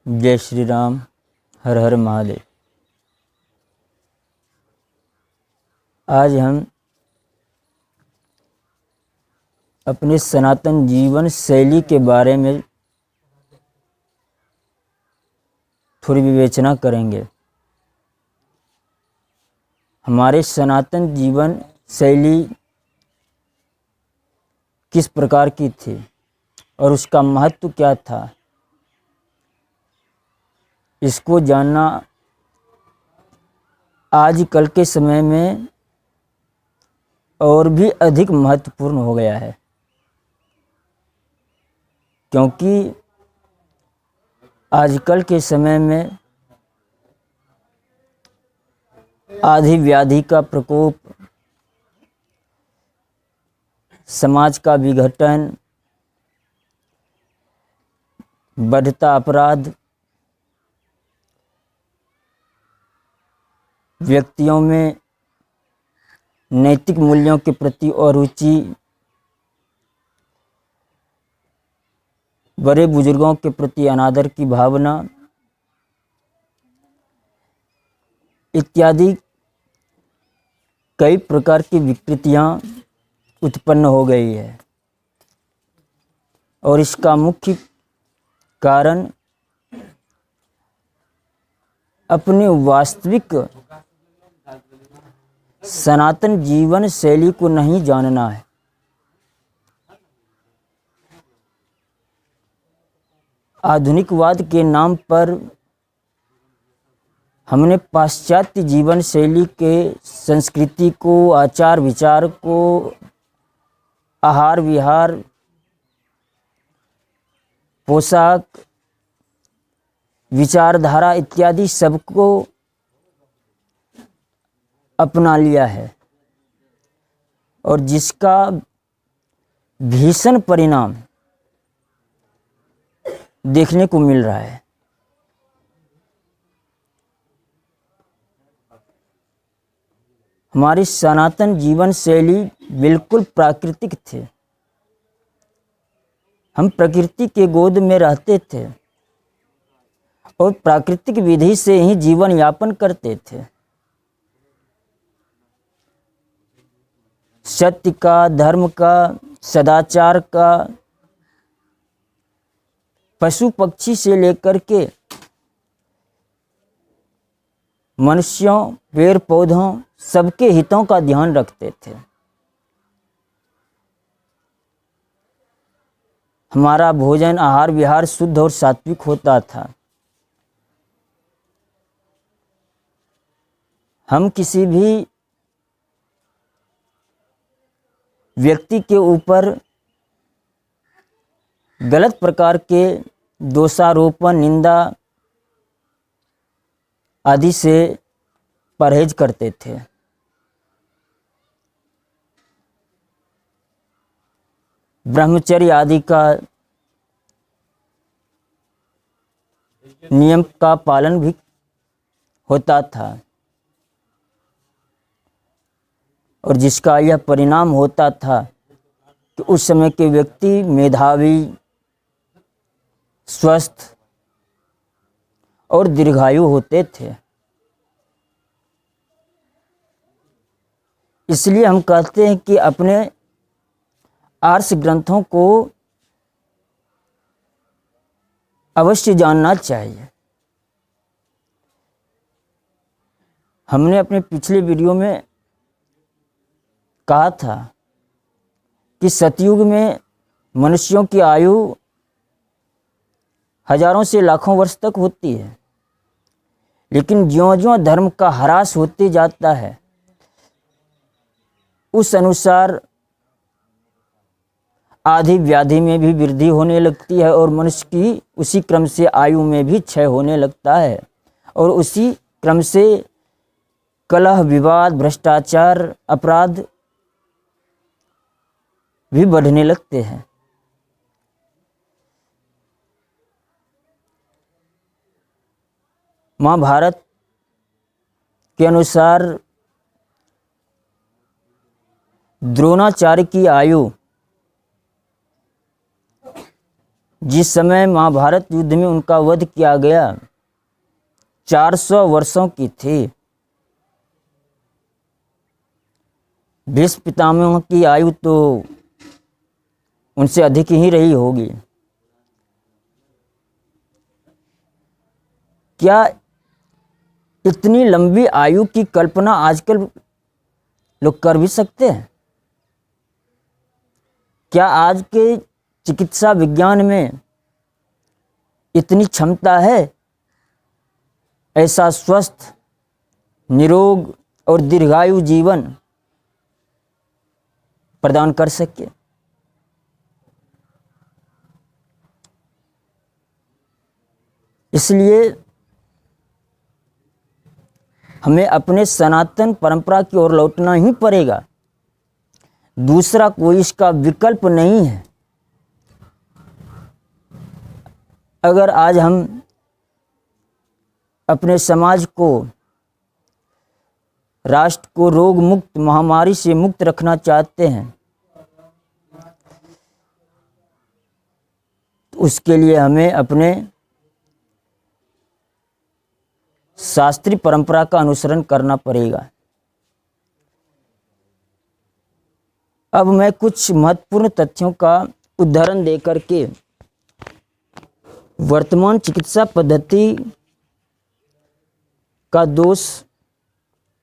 जय श्री राम। हर हर महादेव। आज हम अपने सनातन जीवन शैली के बारे में थोड़ी विवेचना करेंगे। हमारे सनातन जीवन शैली किस प्रकार की थी और उसका महत्व क्या था, इसको जानना आजकल के समय में और भी अधिक महत्वपूर्ण हो गया है, क्योंकि आजकल के समय में आधी व्याधि का प्रकोप, समाज का विघटन, बढ़ता अपराध, व्यक्तियों में नैतिक मूल्यों के प्रति अरुचि, बड़े बुजुर्गों के प्रति अनादर की भावना इत्यादि कई प्रकार की विकृतियां उत्पन्न हो गई है। और इसका मुख्य कारण अपने वास्तविक सनातन जीवन शैली को नहीं जानना है। आधुनिकवाद के नाम पर हमने पाश्चात्य जीवन शैली के संस्कृति को, आचार विचार को, आहार विहार, पोशाक, विचारधारा इत्यादि सबको अपना लिया है, और जिसका भीषण परिणाम देखने को मिल रहा है। हमारी सनातन जीवन शैली बिल्कुल प्राकृतिक थे। हम प्रकृति के गोद में रहते थे और प्राकृतिक विधि से ही जीवन यापन करते थे। सत्य का, धर्म का, सदाचार का, पशु पक्षी से लेकर के मनुष्यों, पेड़ पौधों, सबके हितों का ध्यान रखते थे। हमारा भोजन, आहार विहार शुद्ध और सात्विक होता था। हम किसी भी व्यक्ति के ऊपर गलत प्रकार के दोषारोपण, निंदा आदि से परहेज करते थे। ब्रह्मचर्य आदि का नियम का पालन भी होता था, और जिसका यह परिणाम होता था कि उस समय के व्यक्ति मेधावी, स्वस्थ और दीर्घायु होते थे। इसलिए हम कहते हैं कि अपने आर्ष ग्रंथों को अवश्य जानना चाहिए। हमने अपने पिछले वीडियो में कहा था कि सतयुग में मनुष्यों की आयु हजारों से लाखों वर्ष तक होती है, लेकिन ज्यों-ज्यों धर्म का ह्रास होते जाता है, उस अनुसार आधी व्याधि में भी वृद्धि होने लगती है, और मनुष्य की उसी क्रम से आयु में भी क्षय होने लगता है, और उसी क्रम से कलह, विवाद, भ्रष्टाचार, अपराध भी बढ़ने लगते हैं। महाभारत के अनुसार द्रोणाचार्य की आयु जिस समय महाभारत युद्ध में उनका वध किया गया 400 वर्षों की थी। भीष्म पितामह की आयु तो उनसे अधिक ही रही होगी। क्या इतनी लंबी आयु की कल्पना आजकल लोग कर भी सकते हैं? क्या आज के चिकित्सा विज्ञान में इतनी क्षमता है ऐसा स्वस्थ, निरोग और दीर्घायु जीवन प्रदान कर सके? इसलिए हमें अपने सनातन परंपरा की ओर लौटना ही पड़ेगा। दूसरा कोई इसका विकल्प नहीं है। अगर आज हम अपने समाज को, राष्ट्र को रोग मुक्त, महामारी से मुक्त रखना चाहते हैं तो उसके लिए हमें अपने शास्त्रीय परंपरा का अनुसरण करना पड़ेगा। अब मैं कुछ महत्वपूर्ण तथ्यों का उदाहरण देकर के वर्तमान चिकित्सा पद्धति का दोष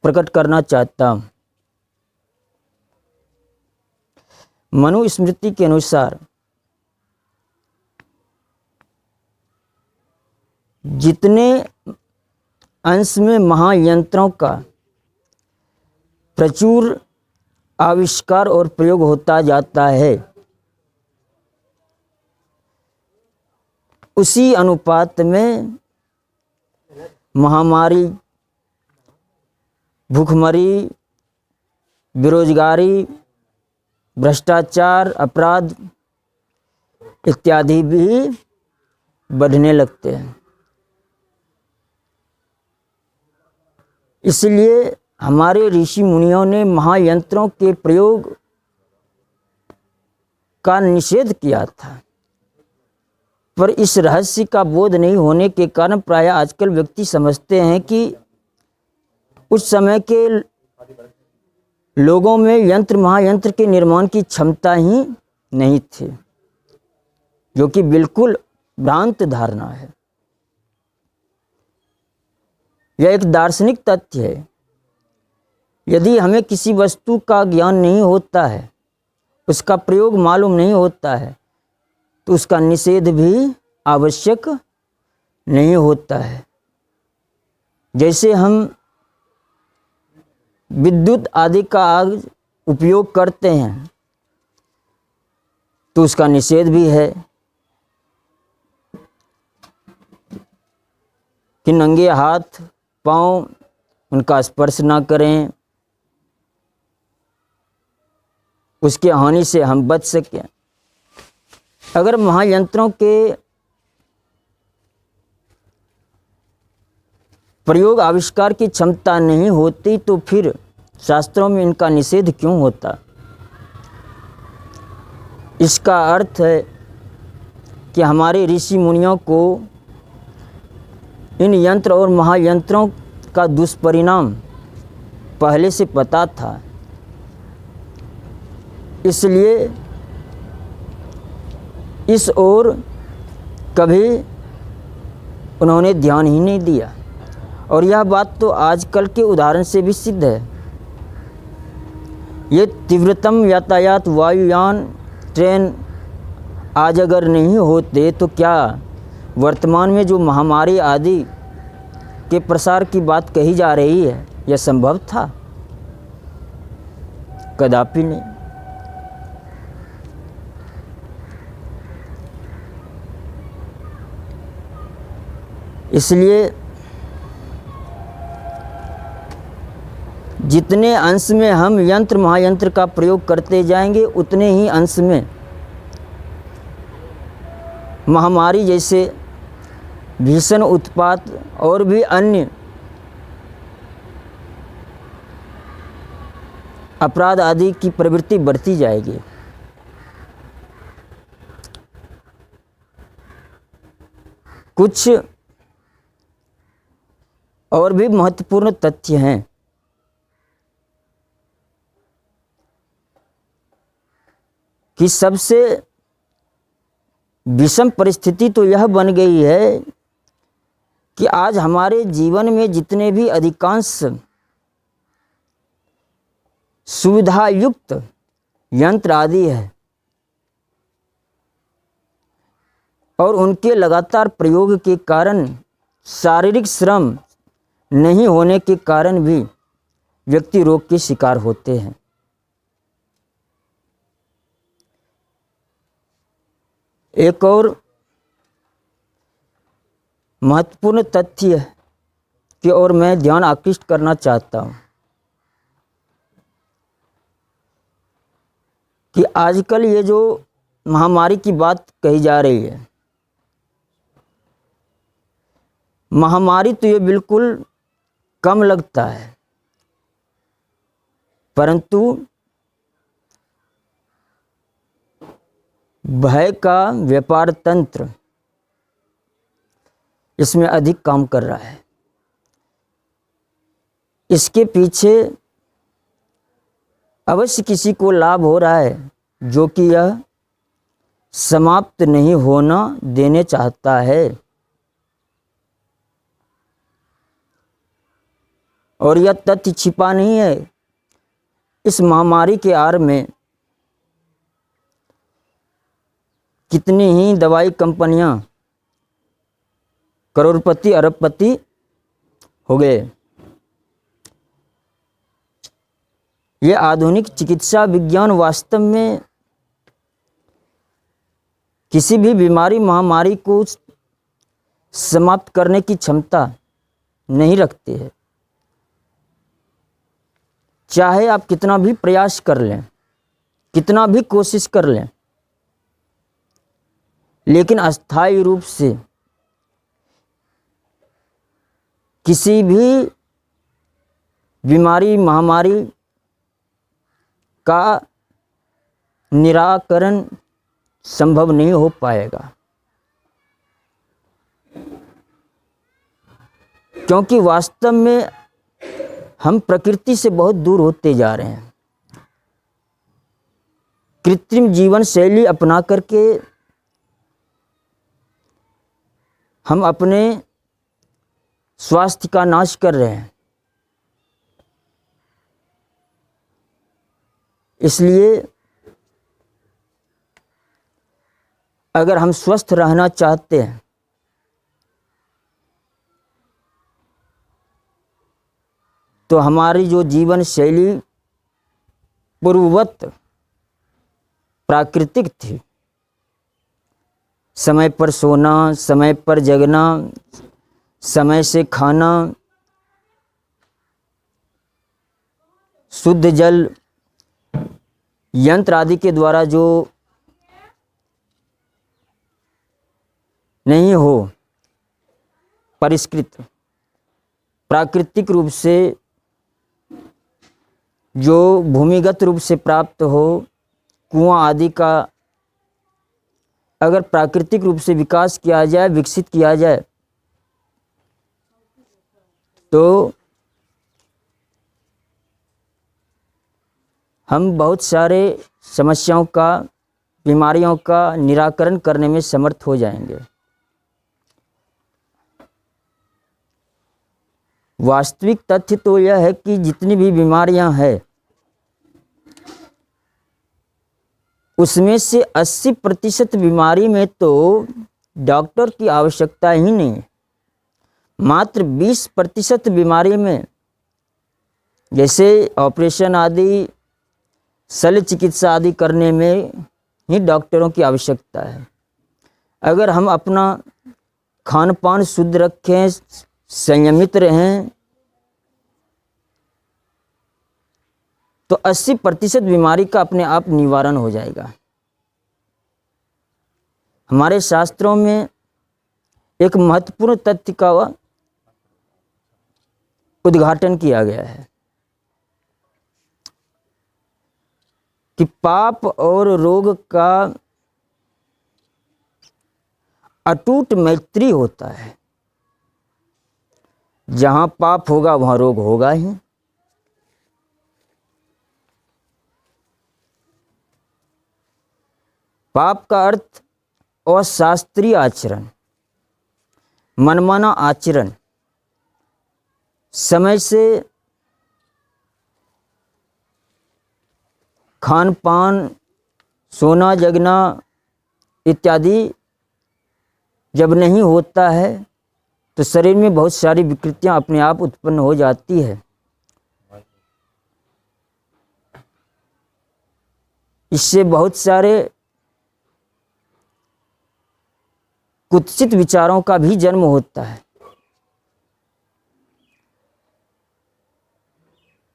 प्रकट करना चाहता हूं। मनुस्मृति के अनुसार जितने अंश में महायंत्रों का प्रचुर आविष्कार और प्रयोग होता जाता है, उसी अनुपात में महामारी, भूखमरी, बेरोजगारी, भ्रष्टाचार, अपराध इत्यादि भी बढ़ने लगते हैं। इसलिए हमारे ऋषि मुनियों ने महायंत्रों के प्रयोग का निषेध किया था, पर इस रहस्य का बोध नहीं होने के कारण प्राय आजकल व्यक्ति समझते हैं कि उस समय के लोगों में यंत्र, महायंत्र के निर्माण की क्षमता ही नहीं थी, जो कि बिल्कुल भ्रांत धारणा है। यह एक दार्शनिक तथ्य है। यदि हमें किसी वस्तु का ज्ञान नहीं होता है, उसका प्रयोग मालूम नहीं होता है, तो उसका निषेध भी आवश्यक नहीं होता है। जैसे हम विद्युत आदि का आज उपयोग करते हैं तो उसका निषेध भी है कि नंगे हाथ पांव उनका स्पर्श ना करें, उसके हानि से हम बच सकें। अगर महायंत्रों के प्रयोग आविष्कार की क्षमता नहीं होती तो फिर शास्त्रों में इनका निषेध क्यों होता? इसका अर्थ है कि हमारे ऋषि मुनियों को इन यंत्र और महायंत्रों का दुष्परिणाम पहले से पता था, इसलिए इस ओर कभी उन्होंने ध्यान ही नहीं दिया। और यह बात तो आजकल के उदाहरण से भी सिद्ध है। ये तीव्रतम यातायात, वायुयान, ट्रेन आज अगर नहीं होते तो क्या वर्तमान में जो महामारी आदि के प्रसार की बात कही जा रही है, यह संभव था? कदापि नहीं। इसलिए जितने अंश में हम यंत्र महायंत्र का प्रयोग करते जाएंगे, उतने ही अंश में महामारी जैसे भीषण उत्पात और भी अन्य अपराध आदि की प्रवृत्ति बढ़ती जाएगी। कुछ और भी महत्वपूर्ण तथ्य हैं। कि सबसे विषम परिस्थिति तो यह बन गई है कि आज हमारे जीवन में जितने भी अधिकांश सुविधा युक्त यंत्र आदि है और उनके लगातार प्रयोग के कारण शारीरिक श्रम नहीं होने के कारण भी व्यक्ति रोग के शिकार होते हैं। एक और महत्वपूर्ण तथ्य की ओर मैं ध्यान आकृष्ट करना चाहता हूँ कि आजकल ये जो महामारी की बात कही जा रही है, महामारी तो ये बिल्कुल कम लगता है, परंतु भय का व्यापार तंत्र इसमें अधिक काम कर रहा है। इसके पीछे अवश्य किसी को लाभ हो रहा है जो कि यह समाप्त नहीं होना देने चाहता है। और यह तथ्य छिपा नहीं है। इस महामारी के आड़ में कितनी ही दवाई कंपनियां करोड़पति अरबपति हो गए। ये आधुनिक चिकित्सा विज्ञान वास्तव में किसी भी बीमारी महामारी को समाप्त करने की क्षमता नहीं रखते हैं। चाहे आप कितना भी प्रयास कर लें, कितना भी कोशिश कर लें, लेकिन अस्थायी रूप से किसी भी बीमारी महामारी का निराकरण संभव नहीं हो पाएगा, क्योंकि वास्तव में हम प्रकृति से बहुत दूर होते जा रहे हैं। कृत्रिम जीवन शैली अपना करके हम अपने स्वास्थ्य का नाश कर रहे हैं। इसलिए अगर हम स्वस्थ रहना चाहते हैं तो हमारी जो जीवन शैली पूर्ववत प्राकृतिक थी, समय पर सोना, समय पर जगना, समय से खाना, शुद्ध जल, यंत्र आदि के द्वारा जो नहीं हो परिष्कृत, प्राकृतिक रूप से जो भूमिगत रूप से प्राप्त हो, कुआं आदि का अगर प्राकृतिक रूप से विकास किया जाए, विकसित किया जाए, तो हम बहुत सारे समस्याओं का, बीमारियों का निराकरण करने में समर्थ हो जाएंगे। वास्तविक तथ्य तो यह है कि जितनी भी बीमारियां हैं उसमें से 80% बीमारी में तो डॉक्टर की आवश्यकता ही नहीं है। मात्र 20% बीमारी में, जैसे ऑपरेशन आदि, शल्य चिकित्सा आदि करने में ही डॉक्टरों की आवश्यकता है। अगर हम अपना खान पान शुद्ध रखें, संयमित रहें, तो 80% बीमारी का अपने आप निवारण हो जाएगा। हमारे शास्त्रों में एक महत्वपूर्ण तथ्य का उद्घाटन किया गया है कि पाप और रोग का अटूट मैत्री होता है। जहाँ पाप होगा वहाँ रोग होगा ही। पाप का अर्थ अशास्त्रीय आचरण, मनमाना आचरण, समय से खान पान, सोना जगना इत्यादि जब नहीं होता है तो शरीर में बहुत सारी विकृतियां अपने आप उत्पन्न हो जाती है। इससे बहुत सारे कुत्सित विचारों का भी जन्म होता है।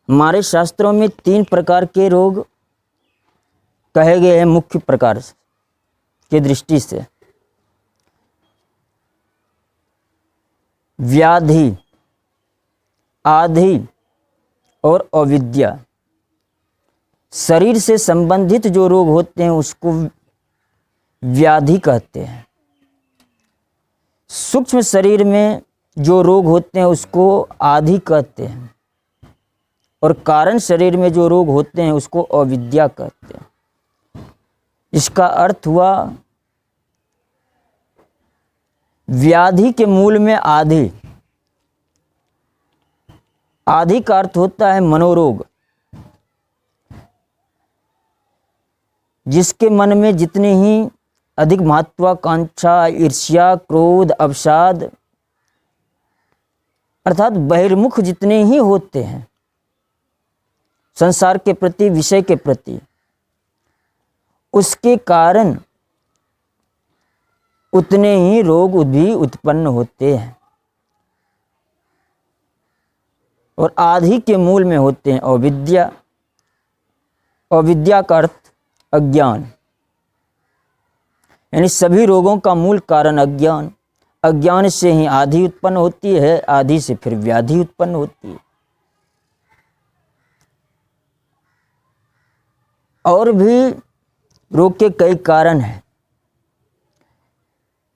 हमारे शास्त्रों में 3 प्रकार के रोग कहे गए हैं मुख्य प्रकार के दृष्टि से। व्याधि, आधि और अविद्या। शरीर से संबंधित जो रोग होते हैं उसको व्याधि कहते हैं। सूक्ष्म शरीर में जो रोग होते हैं उसको आधि कहते हैं, और कारण शरीर में जो रोग होते हैं उसको अविद्या कहते हैं। इसका अर्थ हुआ व्याधि के मूल में आधि। आधि का अर्थ होता है मनोरोग। जिसके मन में जितनी ही अधिक महत्वाकांक्षा, ईर्ष्या, क्रोध, अवसाद अर्थात बहिर्मुख जितने ही होते हैं संसार के प्रति, विषय के प्रति, उसके कारण उतने ही रोग भी उत्पन्न होते हैं। और आधि के मूल में होते हैं अविद्या। अविद्या का अर्थ अज्ञान, यानी सभी रोगों का मूल कारण अज्ञान। अज्ञान से ही आधि उत्पन्न होती है, आधि से फिर व्याधि उत्पन्न होती है। और भी रोग के कई कारण हैं।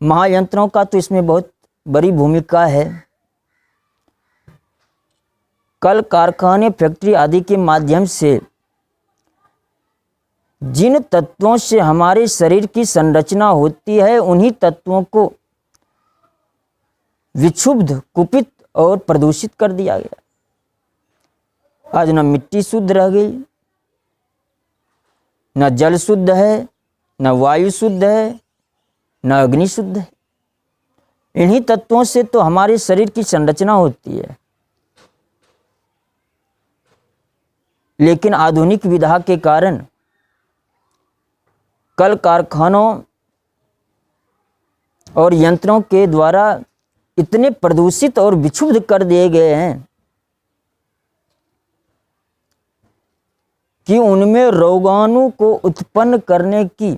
महायंत्रों का तो इसमें बहुत बड़ी भूमिका है। कल कारखाने, फैक्ट्री आदि के माध्यम से जिन तत्वों से हमारे शरीर की संरचना होती है उन्हीं तत्वों को विक्षुब्ध, कुपित और प्रदूषित कर दिया गया। आज न मिट्टी शुद्ध रह गई, न जल शुद्ध है, न वायु शुद्ध है, न अग्नि शुद्ध है। इन्हीं तत्वों से तो हमारे शरीर की संरचना होती है। लेकिन आधुनिक विधा के कारण कल कारखानों और यंत्रों के द्वारा इतने प्रदूषित और विक्षुब्ध कर दिए गए हैं कि उनमें रोगाणु को उत्पन्न करने की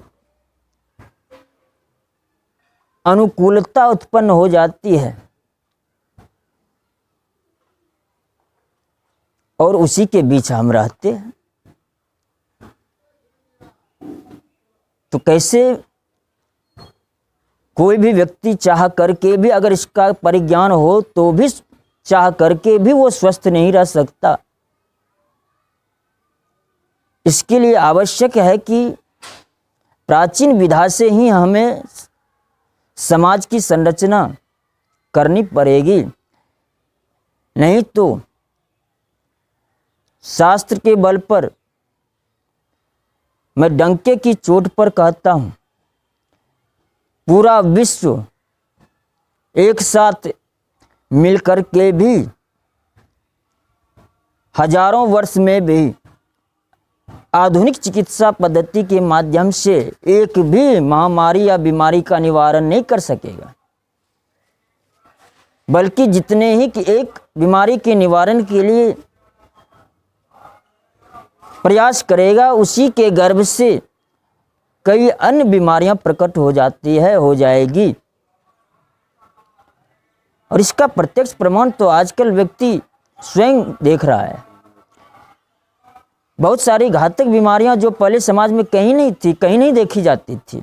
अनुकूलता उत्पन्न हो जाती है, और उसी के बीच हम रहते हैं। तो कैसे कोई भी व्यक्ति चाह करके भी, अगर इसका परिज्ञान हो तो भी चाह करके भी वो स्वस्थ नहीं रह सकता। इसके लिए आवश्यक है कि प्राचीन विधा से ही हमें समाज की संरचना करनी पड़ेगी। नहीं तो शास्त्र के बल पर, मैं डंके की चोट पर कहता हूं, पूरा विश्व एक साथ मिलकर के भी हजारों वर्ष में भी आधुनिक चिकित्सा पद्धति के माध्यम से एक भी महामारी या बीमारी का निवारण नहीं कर सकेगा। बल्कि जितने ही कि एक बीमारी के निवारण के लिए प्रयास करेगा, उसी के गर्भ से कई अन्य बीमारियां प्रकट हो जाती है, हो जाएगी। और इसका प्रत्यक्ष प्रमाण तो आजकल व्यक्ति स्वयं देख रहा है। बहुत सारी घातक बीमारियां जो पहले समाज में कहीं नहीं थी, कहीं नहीं देखी जाती थी,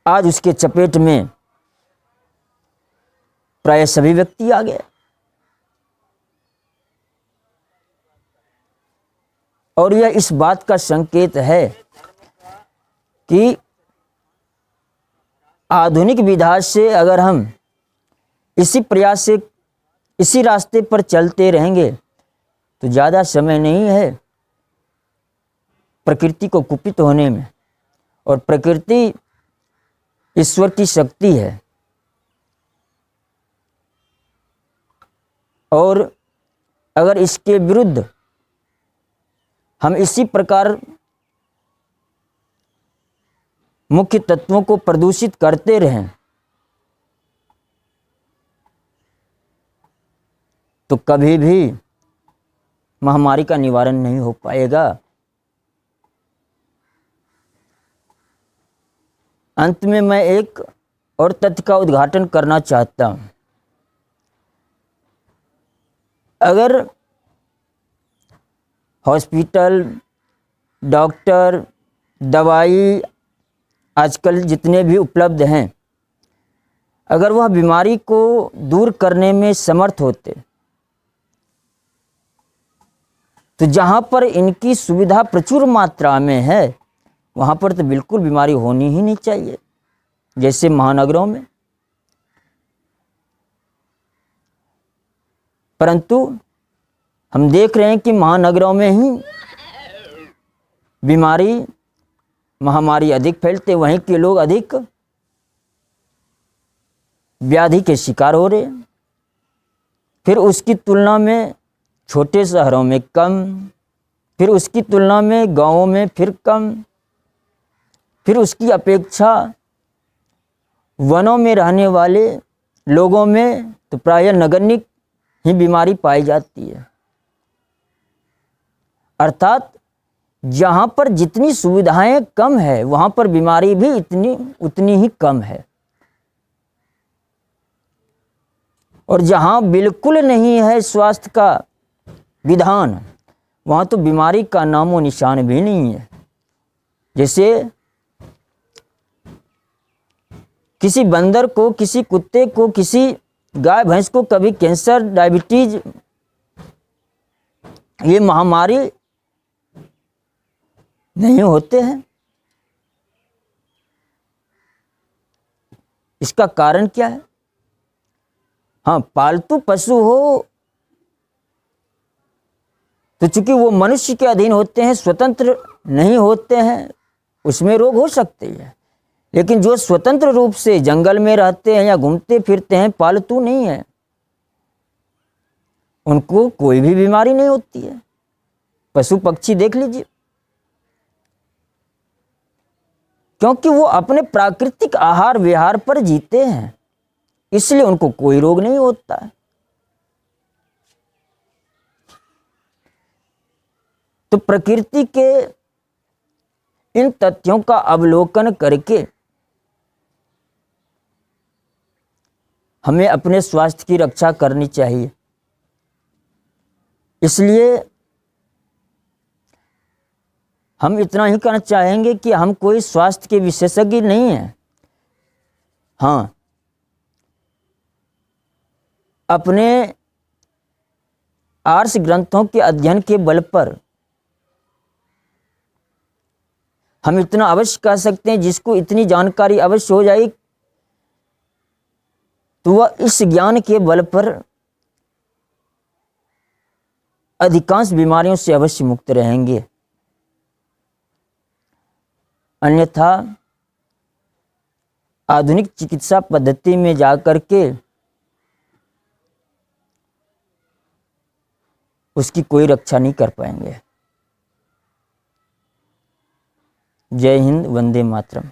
आज उसके चपेट में प्राय सभी व्यक्ति आ गए। और यह इस बात का संकेत है कि आधुनिक विधा से अगर हम इसी प्रयास से इसी रास्ते पर चलते रहेंगे तो ज़्यादा समय नहीं है प्रकृति को कुपित होने में। और प्रकृति ईश्वर की शक्ति है, और अगर इसके विरुद्ध हम इसी प्रकार मुख्य तत्वों को प्रदूषित करते रहें तो कभी भी महामारी का निवारण नहीं हो पाएगा। अंत में मैं एक और तथ्य का उद्घाटन करना चाहता हूं। अगर हॉस्पिटल, डॉक्टर, दवाई आजकल जितने भी उपलब्ध हैं, अगर वह बीमारी को दूर करने में समर्थ होते तो जहाँ पर इनकी सुविधा प्रचुर मात्रा में है वहाँ पर तो बिल्कुल बीमारी होनी ही नहीं चाहिए, जैसे महानगरों में। परंतु हम देख रहे हैं कि महानगरों में ही बीमारी, महामारी अधिक फैलते, वहीं के लोग अधिक व्याधि के शिकार हो रहे। फिर उसकी तुलना में छोटे शहरों में कम, फिर उसकी तुलना में गांवों में फिर कम, फिर उसकी अपेक्षा वनों में रहने वाले लोगों में तो प्रायः नगण्य ही बीमारी पाई जाती है। अर्थात जहाँ पर जितनी सुविधाएं कम है वहाँ पर बीमारी भी उतनी ही कम है, और जहाँ बिल्कुल नहीं है स्वास्थ्य का विधान वहाँ तो बीमारी का नामो निशान भी नहीं है। जैसे किसी बंदर को, किसी कुत्ते को, किसी गाय भैंस को कभी कैंसर, डायबिटीज, ये महामारी नहीं होते हैं। इसका कारण क्या है? हाँ, पालतू पशु हो तो चूंकि वो मनुष्य के अधीन होते हैं, स्वतंत्र नहीं होते हैं, उसमें रोग हो सकते हैं। लेकिन जो स्वतंत्र रूप से जंगल में रहते हैं या घूमते फिरते हैं, पालतू नहीं है, उनको कोई भी बीमारी नहीं होती है। पशु पक्षी देख लीजिए, क्योंकि वो अपने प्राकृतिक आहार विहार पर जीते हैं, इसलिए उनको कोई रोग नहीं होता है। तो प्रकृति के इन तथ्यों का अवलोकन करके हमें अपने स्वास्थ्य की रक्षा करनी चाहिए। इसलिए हम इतना ही कहना चाहेंगे कि हम कोई स्वास्थ्य के विशेषज्ञ नहीं हैं। हाँ, अपने आर्ष ग्रंथों के अध्ययन के बल पर हम इतना अवश्य कह सकते हैं, जिसको इतनी जानकारी अवश्य हो जाए तो वह इस ज्ञान के बल पर अधिकांश बीमारियों से अवश्य मुक्त रहेंगे। अन्यथा आधुनिक चिकित्सा पद्धति में जाकर के उसकी कोई रक्षा नहीं कर पाएंगे। जय हिंद, वंदे मातरम।